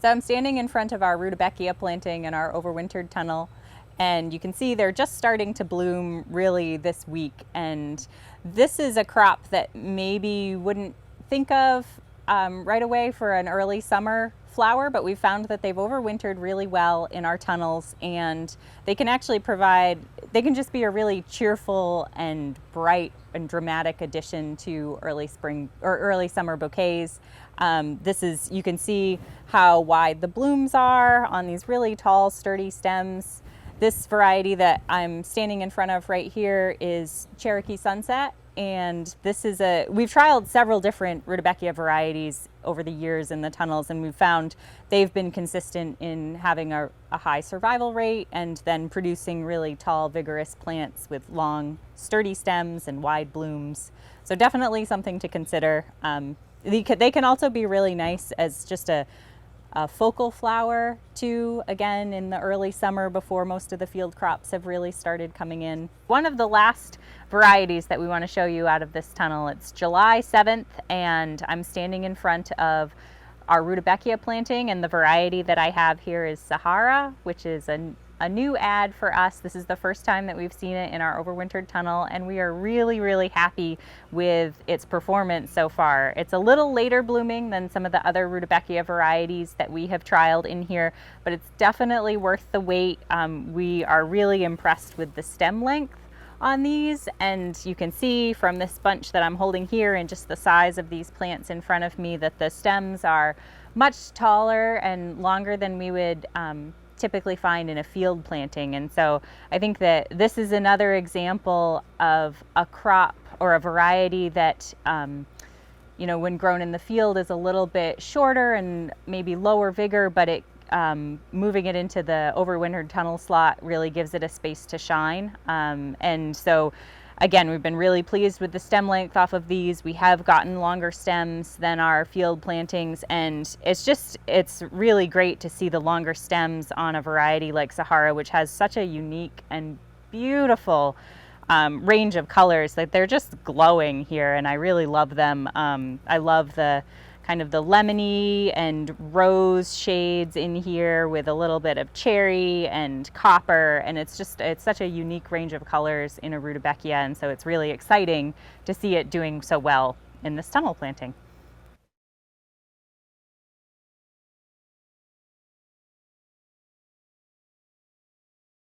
So I'm standing in front of our Rudbeckia planting in our overwintered tunnel, and you can see they're just starting to bloom really this week. And this is a crop that maybe you wouldn't think of right away for an early summer flower, but we've found that they've overwintered really well in our tunnels, and they can actually they can just be a really cheerful and bright and dramatic addition to early spring or early summer bouquets. You can see how wide the blooms are on these really tall, sturdy stems. This variety that I'm standing in front of right here is Cherokee Sunset, and we've trialed several different Rudbeckia varieties over the years in the tunnels, and we've found they've been consistent in having a high survival rate and then producing really tall, vigorous plants with long, sturdy stems and wide blooms. So definitely something to consider. They can also be really nice as just a focal flower too, again in the early summer before most of the field crops have really started coming in. One of the last varieties that we want to show you out of this tunnel, it's July 7th, and I'm standing in front of our Rudbeckia planting, and the variety that I have here is Sahara, which is a new ad for us. This is the first time that we've seen it in our overwintered tunnel, and we are really, really happy with its performance so far. It's a little later blooming than some of the other Rudbeckia varieties that we have trialed in here, but it's definitely worth the wait. We are really impressed with the stem length on these, and you can see from this bunch that I'm holding here and just the size of these plants in front of me that the stems are much taller and longer than we would typically find in a field planting. And so I think that this is another example of a crop or a variety that when grown in the field is a little bit shorter and maybe lower vigor, but moving it into the overwintered tunnel slot really gives it a space to shine. And so again, we've been really pleased with the stem length off of these. We have gotten longer stems than our field plantings, and it's really great to see the longer stems on a variety like Sahara, which has such a unique and beautiful range of colors that they're just glowing here, and I really love them. I love the kind of the lemony and rose shades in here with a little bit of cherry and copper, and it's such a unique range of colors in a Rudbeckia, and so it's really exciting to see it doing so well in this tunnel planting.